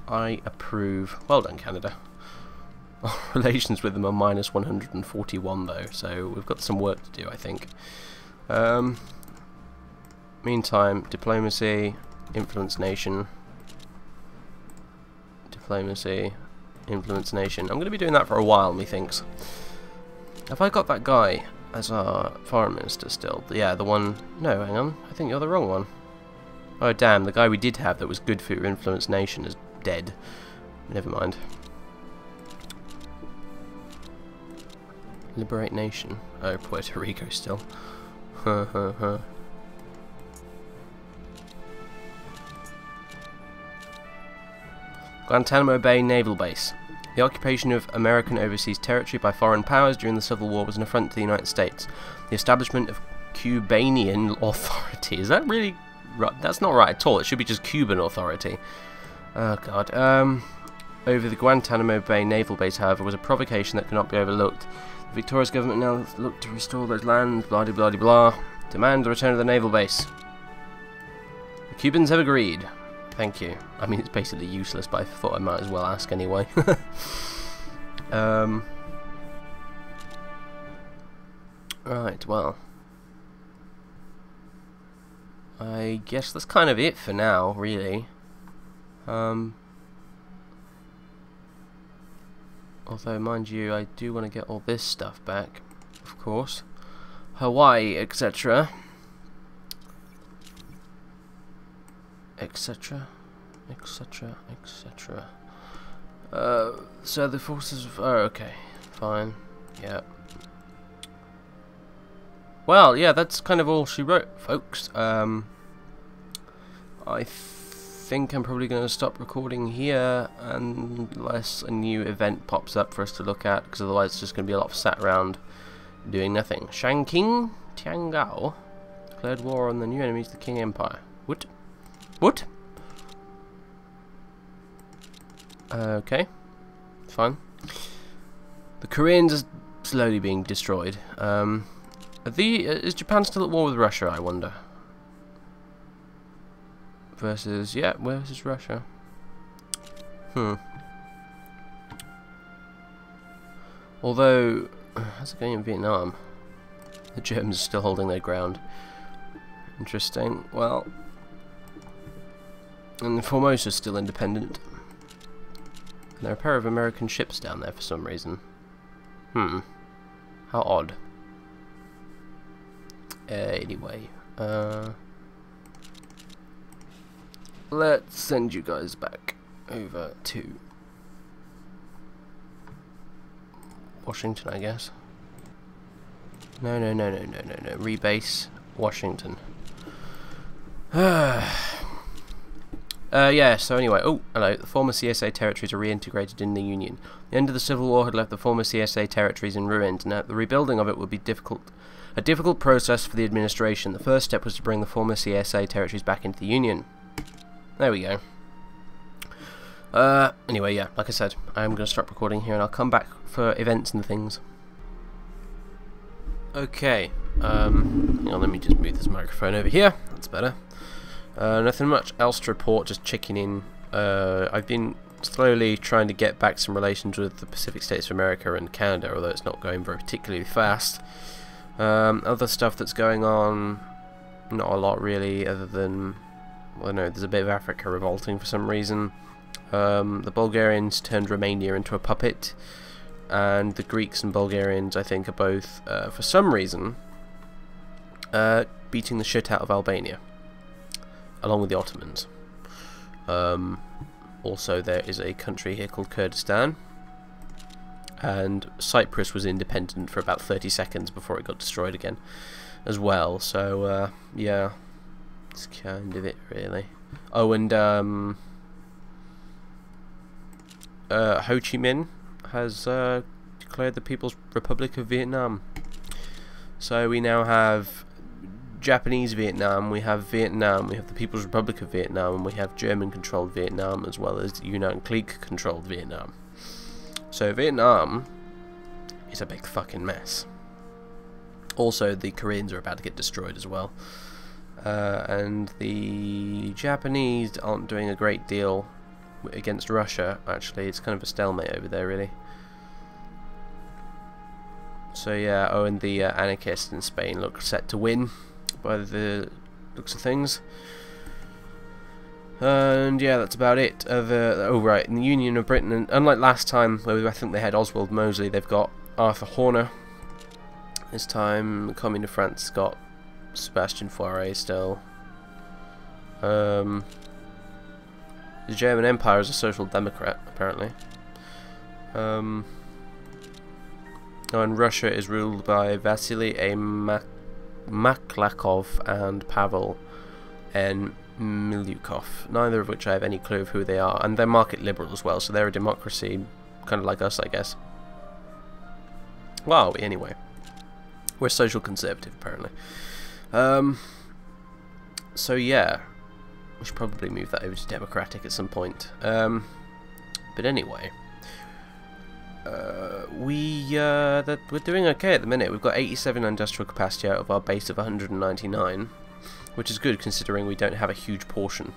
I approve. Well done, Canada. Relations with them are minus 141 though, so we've got some work to do, I think. Meantime, diplomacy, influence nation, diplomacy, influence nation. I'm going to be doing that for a while, methinks. Have I got that guy as our foreign minister still? Yeah, the one... No, hang on. I think you're the wrong one. Oh, damn. The guy we did have that was good for your influence nation is dead. Never mind. Liberate nation. Oh, Puerto Rico still. Guantanamo Bay Naval Base. The occupation of American overseas territory by foreign powers during the Civil War was an affront to the United States. The establishment of Cubanian authority. Is that really right? That's not right at all. It should be just Cuban authority. Oh, God. Over the Guantanamo Bay Naval Base, however, was a provocation that cannot be overlooked. The victorious government now looked to restore those lands, blah, blah, blah, blah. Demand the return of the naval base. The Cubans have agreed. Thank you. I mean, it's basically useless, but I thought I might as well ask anyway. Right, well. I guess that's kind of it for now, really. Although, mind you, I do want to get all this stuff back, of course. Hawaii, etc. Etc. Etc. Etc. So the forces of... Oh, okay. Fine. Yeah. Well, yeah, that's kind of all she wrote, folks. I think I'm probably going to stop recording here unless a new event pops up for us to look at, because otherwise it's just going to be a lot of sat around doing nothing. Shanking Tiangao declared war on the new enemies of the Qing Empire. What? What? Okay. Fine. The Koreans are slowly being destroyed. Is Japan still at war with Russia, I wonder? Versus, yeah, versus Russia. Although, how's it going in Vietnam? The Germans are still holding their ground. Interesting. Well, and Formosa's still independent. And there are a pair of American ships down there for some reason. How odd. Anyway, let's send you guys back over to Washington, I guess. No. Rebase Washington. Yeah, so anyway, oh, hello. The former CSA territories are reintegrated in the Union. The end of the Civil War had left the former CSA territories in ruins. Now, the rebuilding of it would be a difficult process for the administration. The first step was to bring the former CSA territories back into the Union. There we go. Anyway, yeah, like I said, I'm going to stop recording here and I'll come back for events and things. Okay, hang on, let me just move this microphone over here. That's better. Nothing much else to report, just checking in. I've been slowly trying to get back some relations with the Pacific States of America and Canada, although it's not going very particularly fast. Other stuff that's going on, not a lot really, other than, well, no, there's a bit of Africa revolting for some reason. The Bulgarians turned Romania into a puppet, and the Greeks and Bulgarians, I think, are both, for some reason, beating the shit out of Albania, along with the Ottomans. Also, there is a country here called Kurdistan, and Cyprus was independent for about 30 seconds before it got destroyed again as well. So yeah, it's kind of it really. Oh, and Ho Chi Minh has declared the People's Republic of Vietnam. So we now have Japanese Vietnam, we have Vietnam, we have the People's Republic of Vietnam, and we have German-controlled Vietnam, as well as Yunnan Clique-controlled Vietnam. So Vietnam is a big fucking mess. Also, the Koreans are about to get destroyed as well. And the Japanese aren't doing a great deal against Russia. Actually, it's kind of a stalemate over there, really. So yeah, oh, and the anarchists in Spain look set to win by the looks of things. And yeah, that's about it. Oh right, in the Union of Britain, and unlike last time where I think they had Oswald Mosley, they've got Arthur Horner. This time, the Commune of France got Sebastian Faure still. The German Empire is a social democrat, apparently. Oh, and Russia is ruled by Vasily A. Maklakov and Pavel N. Milyukov, neither of which I have any clue of who they are, and they're market liberal as well, so they're a democracy, kind of like us, I guess. Well, anyway, we're social conservative, apparently. So yeah, we should probably move that over to democratic at some point. But anyway, we're doing okay at the minute. We've got 87 industrial capacity out of our base of 199. Which is good considering we don't have a huge portion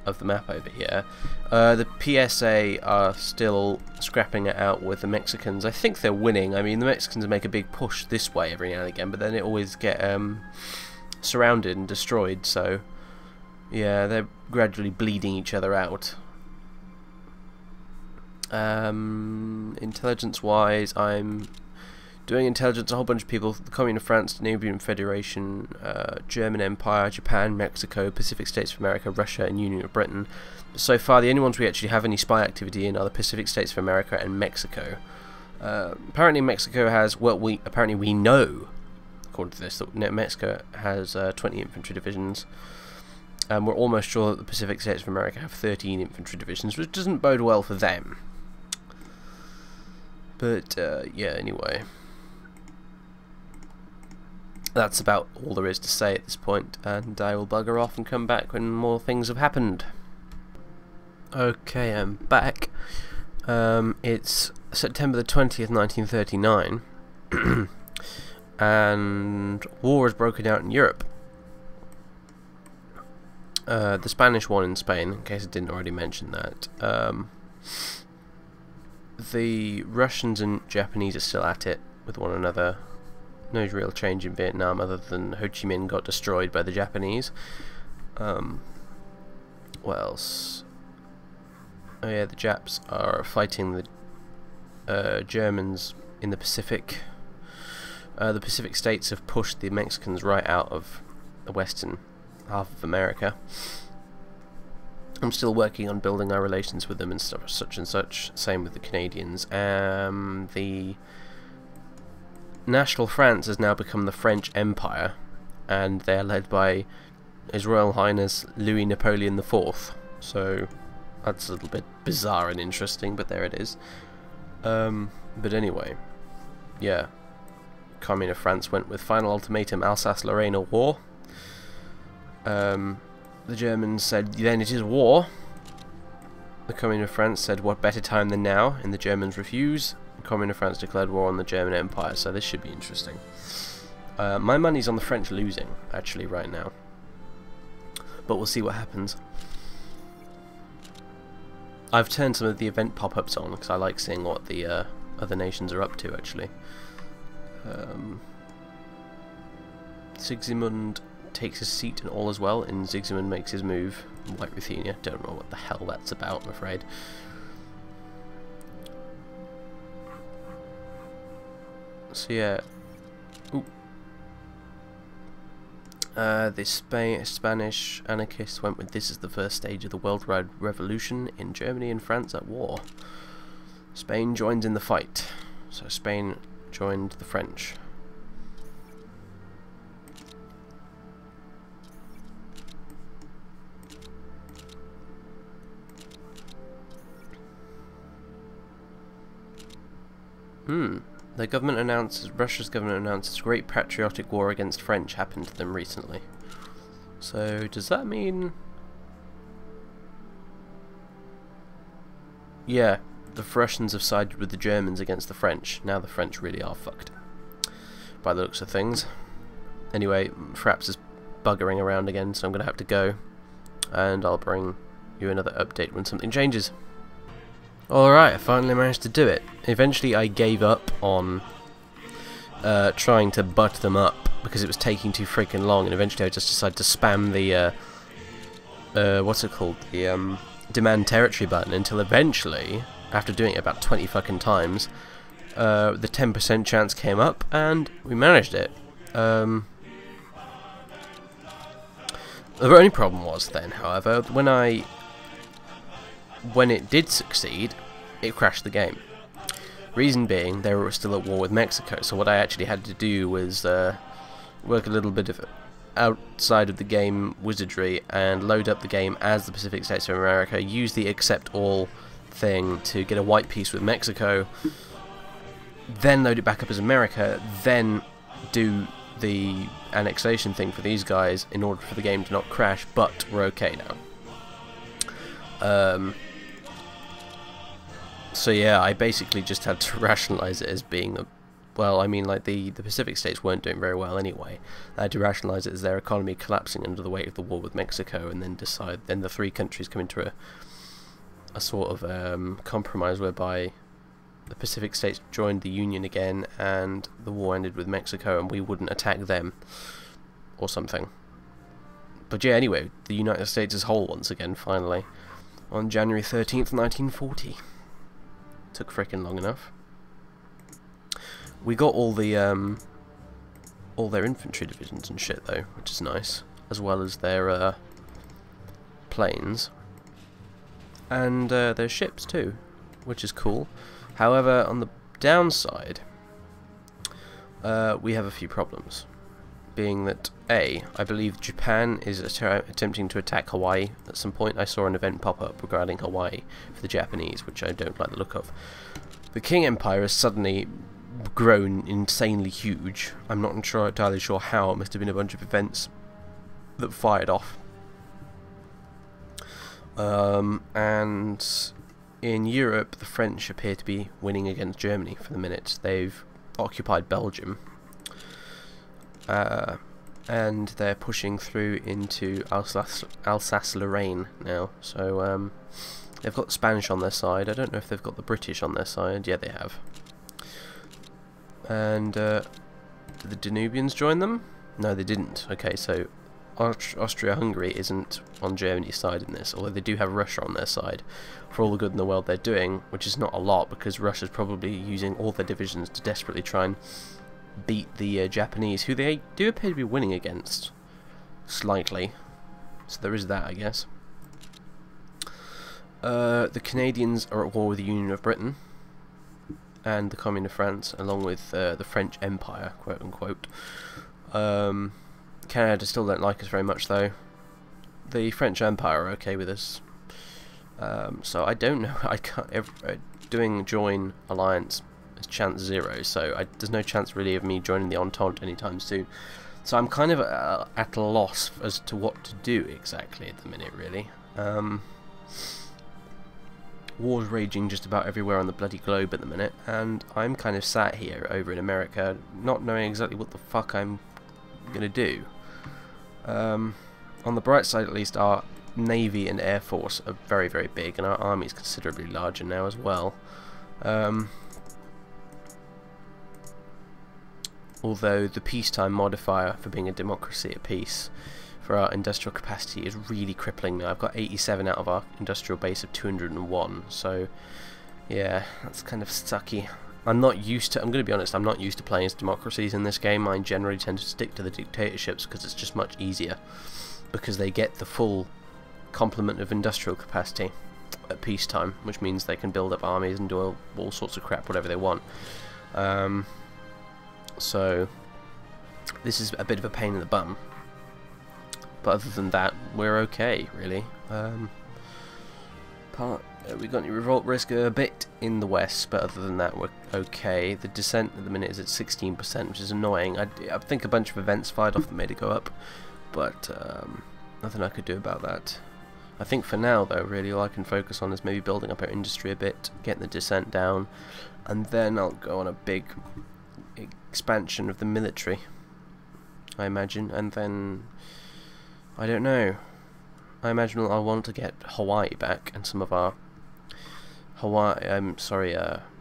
of the map over here. The PSA are still scrapping it out with the Mexicans. I think they're winning. I mean, the Mexicans make a big push this way every now and again, but then it always get surrounded and destroyed, so yeah, they're gradually bleeding each other out. Intelligence-wise, I'm doing intelligence, a whole bunch of people, the Commune of France, the Nubian Federation, German Empire, Japan, Mexico, Pacific States of America, Russia, and Union of Britain. But so far, the only ones we actually have any spy activity in are the Pacific States of America and Mexico. Apparently Mexico has, well, apparently we know, according to this, that Mexico has 20 infantry divisions. And we're almost sure that the Pacific States of America have 13 infantry divisions, which doesn't bode well for them. But, yeah, anyway. That's about all there is to say at this point, and I will bugger off and come back when more things have happened. Okay, I'm back. It's September the 20th, 1939, and war has broken out in Europe. The Spanish one in Spain, in case I didn't already mention that. The Russians and Japanese are still at it with one another. No real change in Vietnam other than Ho Chi Minh got destroyed by the Japanese. What else? Oh yeah, the Japs are fighting the Germans in the Pacific. The Pacific states have pushed the Mexicans right out of the western half of America. I'm still working on building our relations with them and stuff, such and such. Same with the Canadians. The National France has now become the French Empire, and they are led by His Royal Highness Louis Napoleon IV. So that's a little bit bizarre and interesting, but there it is. But anyway, yeah. Commune of France went with final ultimatum: Alsace-Lorraine or war. The Germans said, then it is war. The Commune of France said, what better time than now? And the Germans refused. The Commune of France declared war on the German Empire, so this should be interesting. My money's on the French losing, actually, right now. But we'll see what happens. I've turned some of the event pop-ups on, because I like seeing what the other nations are up to, actually. Sigismund takes his seat and all as well, and Sigismund makes his move. White Ruthenia, don't know what the hell that's about, I'm afraid. So yeah, ooh. The Spanish anarchists went with, this is the first stage of the worldwide revolution in Germany and France at war. Spain joins in the fight, so Spain joined the French. The government announces, Russia's government announces Great Patriotic War against French happened to them recently. So, does that mean... Yeah, the Russians have sided with the Germans against the French. Now the French really are fucked, by the looks of things. Anyway, Fraps is buggering around again, so I'm going to have to go. And I'll bring you another update when something changes. Alright, I finally managed to do it. Eventually I gave up on trying to butt them up because it was taking too freaking long, and eventually I just decided to spam the what's it called, the demand territory button, until eventually, after doing it about 20 fucking times, the 10% chance came up and we managed it. The only problem was then, however, when it did succeed, it crashed the game. Reason being, they were still at war with Mexico, so what I actually had to do was work a little bit of outside of the game wizardry and load up the game as the Pacific States of America, use the accept all thing to get a white peace with Mexico, then load it back up as America, then do the annexation thing for these guys in order for the game to not crash, but we're okay now. So yeah, I basically just had to rationalize it as being the, well, I mean, like the Pacific States weren't doing very well anyway. I had to rationalize it as their economy collapsing under the weight of the war with Mexico, and then decide, then the three countries come into a sort of compromise whereby the Pacific States joined the Union again, and the war ended with Mexico, and we wouldn't attack them, or something. But yeah, anyway, the United States is whole once again, finally, on January 13th, 1940. Took frickin' long enough. We got all their infantry divisions and shit though, which is nice, as well as their planes and their ships too, which is cool. However, on the downside, we have a few problems, being that I believe Japan is attempting to attack Hawaii at some point. I saw an event pop up regarding Hawaii for the Japanese, which I don't like the look of. The Qing Empire has suddenly grown insanely huge. I'm not entirely sure how. It must have been a bunch of events that fired off. And in Europe, the French appear to be winning against Germany for the minute. They've occupied Belgium. And they're pushing through into Alsace-Lorraine now. So they've got the Spanish on their side. I don't know if they've got the British on their side. Yeah, they have. And the Danubians joined them? No, they didn't. Okay, so Austria-Hungary isn't on Germany's side in this, although they do have Russia on their side for all the good in the world they're doing, which is not a lot because Russia's probably using all their divisions to desperately try and beat the Japanese, who they do appear to be winning against slightly. So there is that, I guess. The Canadians are at war with the Union of Britain and the Commune of France, along with the French Empire, quote unquote. Canada still don't like us very much though. The French Empire are okay with us. So I don't know. I can't. Doing join alliance is chance 0, so there's no chance really of me joining the Entente anytime soon. So I'm kind of at a loss as to what to do exactly at the minute, really. War's raging just about everywhere on the bloody globe at the minute, and I'm kind of sat here over in America, not knowing exactly what the fuck I'm gonna do. On the bright side, at least, our Navy and Air Force are very, very big, and our Army is considerably larger now as well. Although the peacetime modifier for being a democracy at peace for our industrial capacity is really crippling now. I've got 87 out of our industrial base of 201, so yeah, that's kind of sucky. I'm going to be honest, I'm not used to playing as democracies in this game. I generally tend to stick to the dictatorships because it's just much easier, because they get the full complement of industrial capacity at peacetime, which means they can build up armies and do all sorts of crap, whatever they want. So this is a bit of a pain in the bum, but other than that, we're okay, really. We got any revolt risk a bit in the west, but other than that, we're okay. The dissent at the minute is at 16%, which is annoying. I think a bunch of events fired off that made it go up, but nothing I could do about that. I think for now, though, really all I can focus on is maybe building up our industry a bit, getting the dissent down, and then I'll go on a big expansion of the military, I imagine, and then I don't know. I imagine I'll want to get Hawaii back and some of our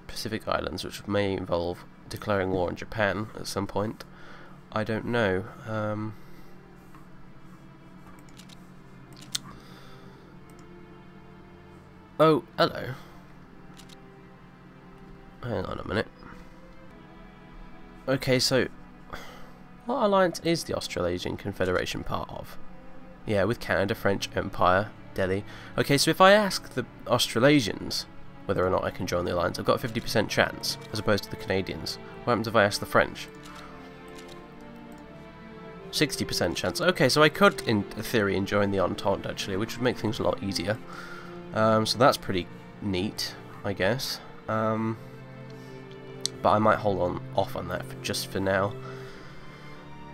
Pacific islands, which may involve declaring war on Japan at some point. I don't know. Oh, hello. Hang on a minute. Okay, so what alliance is the Australasian Confederation part of? Yeah, with Canada, French Empire, Delhi. Okay, so if I ask the Australasians whether or not I can join the alliance, I've got a 50% chance, as opposed to the Canadians. What happens if I ask the French? 60% chance. Okay, so I could, in theory, join the Entente, actually, which would make things a lot easier. So that's pretty neat, I guess. But I might hold off on that just for now.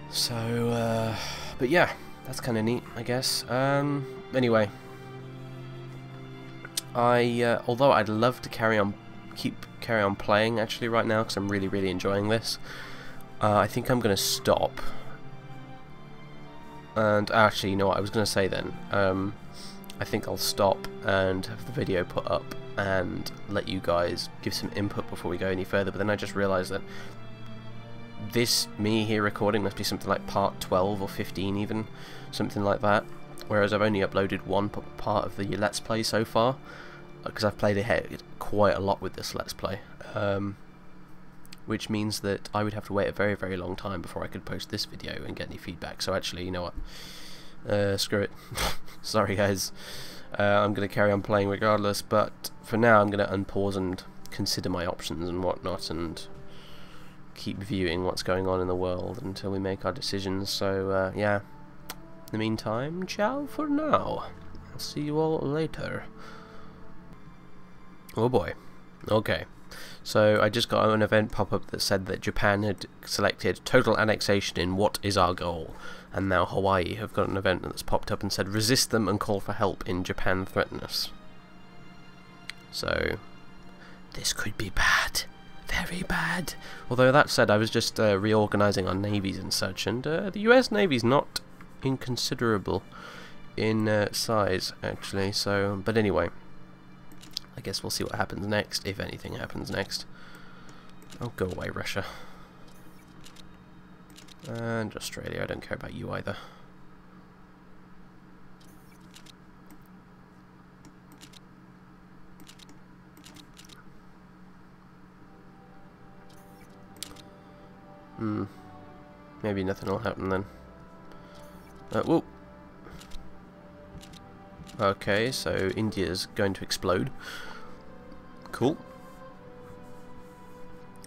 So, but yeah, that's kind of neat, I guess. Anyway, although I'd love to carry on playing actually right now because I'm really enjoying this. I think I'm gonna stop. And actually, you know what I was gonna say then. I think I'll stop and have the video put up and let you guys give some input before we go any further. But then I just realised that me here recording must be something like part 12 or 15 even, something like that. Whereas I've only uploaded one part of the Let's Play so far, because I've played ahead quite a lot with this Let's Play. Which means that I would have to wait a very long time before I could post this video and get any feedback. So actually, you know what? Screw it. Sorry guys. I'm going to carry on playing regardless, but for now I'm going to unpause and consider my options and whatnot and keep viewing what's going on in the world until we make our decisions. So yeah, in the meantime, ciao for now. I'll see you all later. Oh boy. Okay. So I just got an event pop-up that said that Japan had selected total annexation in What Is Our Goal, and now Hawaii have got an event that's popped up and said resist them and call for help in Japan threaten us. So this could be bad, very bad. Although that said, I was just reorganising our navies and such, and the US Navy's not inconsiderable in size actually. So, but anyway. I guess we'll see what happens next, if anything happens next. Oh, go away, Russia. And Australia, I don't care about you either. Maybe nothing will happen then. Whoa. Okay, so India's going to explode. Cool.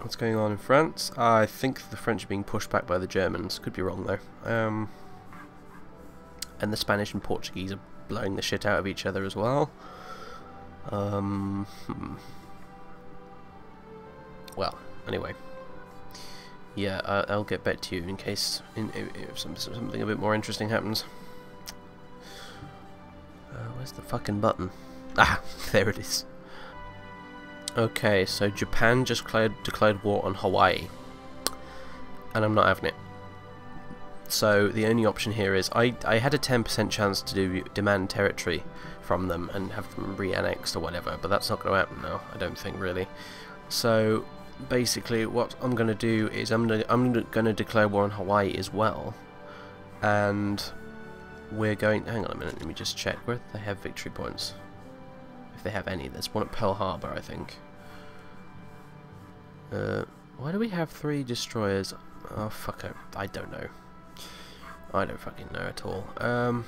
What's going on in France? I think the French are being pushed back by the Germans. Could be wrong though. And the Spanish and Portuguese are blowing the shit out of each other as well. Well, anyway. Yeah, I'll get back to you in case if something a bit more interesting happens. Where's the fucking button? Ah, there it is. Okay, so Japan just declared war on Hawaii, and I'm not having it. So the only option here is I had a 10% chance to demand territory from them and have them re-annexed or whatever, but that's not going to happen now, I don't think really. So basically, what I'm going to do is I'm going to declare war on Hawaii as well, and we're going. Hang on a minute, let me just check where they have victory points. If they have any, there's one at Pearl Harbor, I think. Why do we have 3 destroyers? Oh fuck, I don't know. I don't fucking know at all. I'm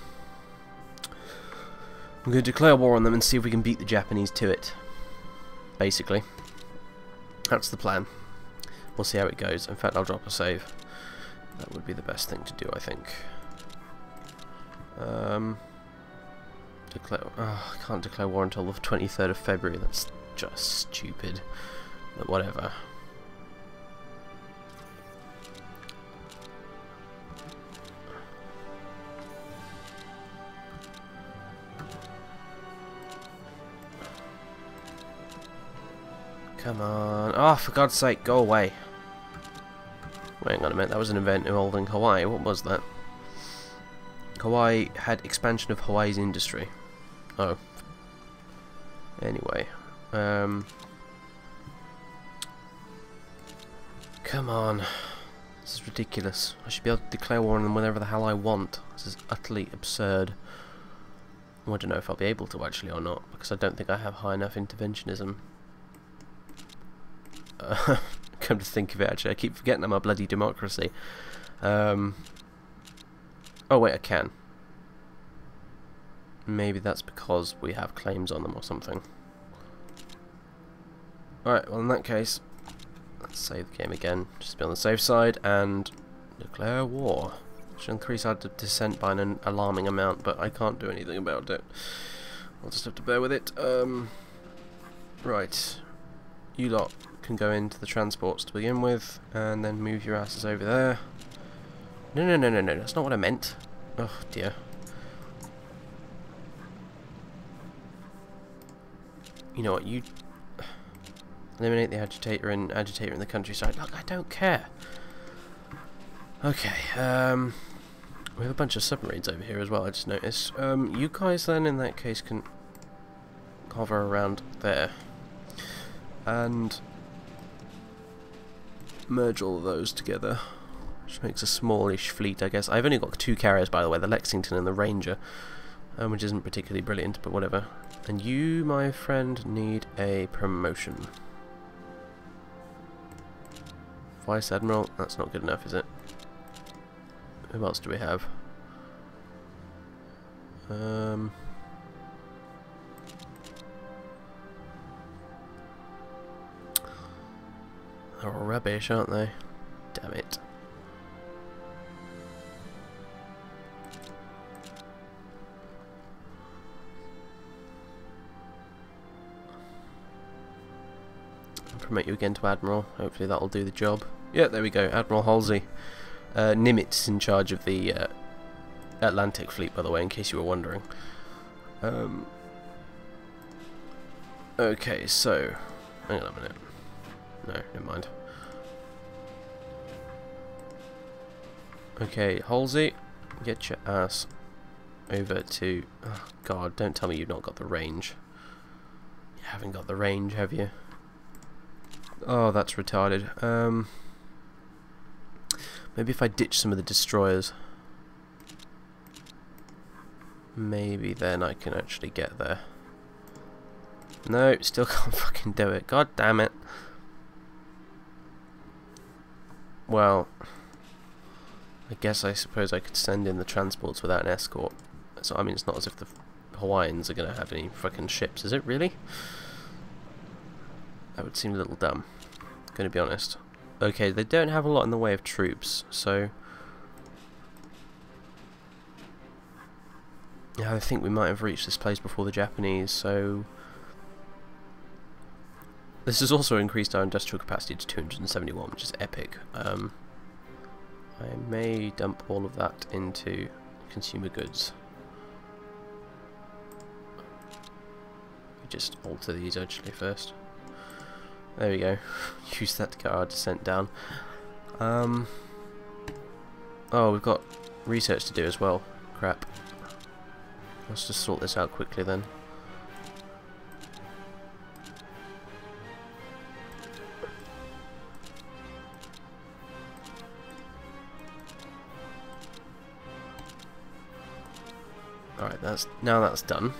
going to declare war on them and see if we can beat the Japanese to it. Basically, that's the plan. We'll see how it goes. In fact, I'll drop a save. That would be the best thing to do, I think. I can't declare war until the 23rd of February. That's just stupid. But whatever. Come on. Oh, for God's sake, go away. Wait, hang on a minute. That was an event involving Hawaii. What was that? Hawaii had expansion of Hawaii's industry. Oh. Anyway. Come on. This is ridiculous. I should be able to declare war on them whenever the hell I want. This is utterly absurd. I don't know if I'll be able to actually or not, because I don't think I have high enough interventionism. Come to think of it, actually, I keep forgetting I'm a bloody democracy. Oh wait, I can. Maybe that's because we have claims on them or something. Alright, well in that case, let's save the game again, just be on the safe side, and declare war. Should increase our descent by an alarming amount, but I can't do anything about it. I'll just have to bear with it. Right. You lot can go into the transports to begin with, and then move your asses over there. No, that's not what I meant. Oh dear. You know what, you eliminate the agitator in the countryside. Look, I don't care. Okay, we have a bunch of submarines over here as well, I just noticed. You guys then, in that case, can hover around there. And merge all of those together. Which makes a smallish fleet, I guess. I've only got 2 carriers, by the way, the Lexington and the Ranger. Which isn't particularly brilliant, but whatever. And you, my friend, need a promotion. Vice Admiral, that's not good enough, is it? Who else do we have? They're all rubbish, aren't they? Damn it. I'll promote you again to Admiral. Hopefully that'll do the job. Yeah, there we go, Admiral Halsey. Nimitz in charge of the Atlantic Fleet, by the way, in case you were wondering. Okay, so... hang on a minute. No, never mind. Okay, Halsey, get your ass over to... oh, God, don't tell me you've not got the range. You haven't got the range, have you? Oh, that's retarded. Maybe if I ditch some of the destroyers, maybe then I can actually get there. No, still can't fucking do it. God damn it. Well, I suppose I could send in the transports without an escort. So I mean, it's not as if the Hawaiians are going to have any fucking ships, is it really? That would seem a little dumb, going to be honest. Okay, they don't have a lot in the way of troops, so... yeah, I think we might have reached this place before the Japanese, so... this has also increased our industrial capacity to 271, which is epic. I may dump all of that into consumer goods. Just alter these actually first. There we go. Use that to get our descent down. Oh, we've got research to do as well. Crap. Let's just sort this out quickly then. Alright, now that's done.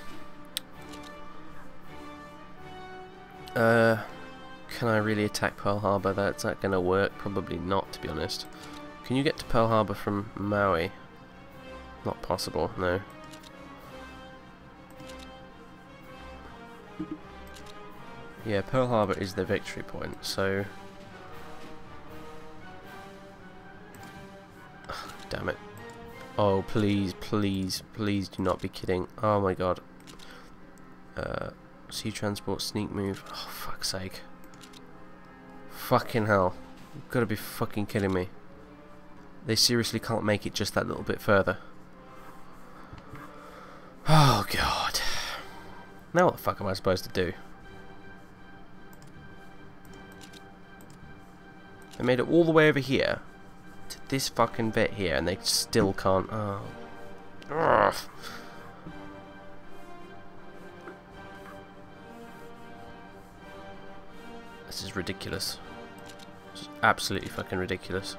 Can I really attack Pearl Harbor? That's not going to work. Probably not, to be honest. Can you get to Pearl Harbor from Maui? Not possible, no. Yeah, Pearl Harbor is the victory point, so... ugh, damn it. Oh, please, please, please do not be kidding. Oh my god. Sea transport, sneak move. Oh, fuck's sake. Fucking hell. You've got to be fucking kidding me. They seriously can't make it just that little bit further. Oh god. Now what the fuck am I supposed to do? They made it all the way over here to this fucking bit here and they still can't. Oh, Ugh. This is ridiculous. This is absolutely fucking ridiculous.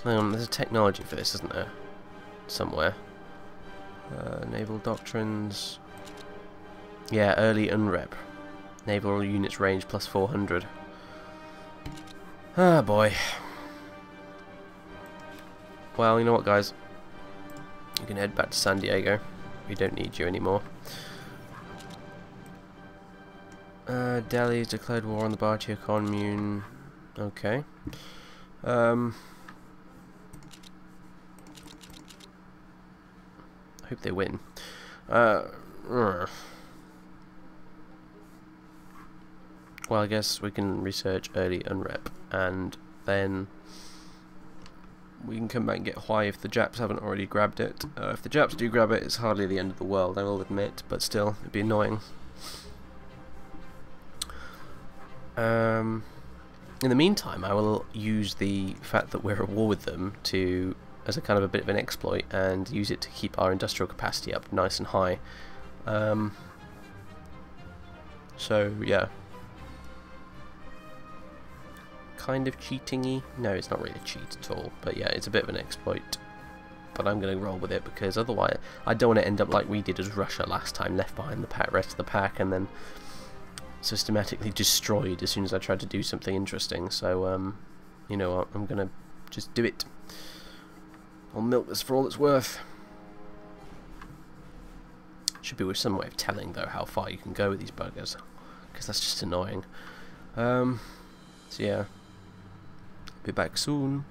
There's a technology for this, isn't there? Somewhere. Naval doctrines. Yeah, early unrep. Naval units range plus 400. Ah, boy. Well, you know what, guys? You can head back to San Diego. We don't need you anymore. Delhi's declared war on the Bharatiya Commune. Okay. I hope they win. Well, I guess we can research early unrep, and then we can come back and get Hawaii if the Japs haven't already grabbed it. If the Japs do grab it, it's hardly the end of the world, I will admit, but still, it'd be annoying. In the meantime, I will use the fact that we're at war with them to, as a kind of a bit of an exploit, and use it to keep our industrial capacity up nice and high. So yeah, kind of cheating-y. No, it's not really a cheat at all, but yeah, it's a bit of an exploit. But I'm going to roll with it, because otherwise I don't want to end up like we did as Russia last time, left behind the rest of the pack, and then systematically destroyed as soon as I tried to do something interesting. So you know what, I'm gonna just do it. I'll milk this for all it's worth. Should be with some way of telling though how far you can go with these buggers, because that's just annoying. So yeah, be back soon.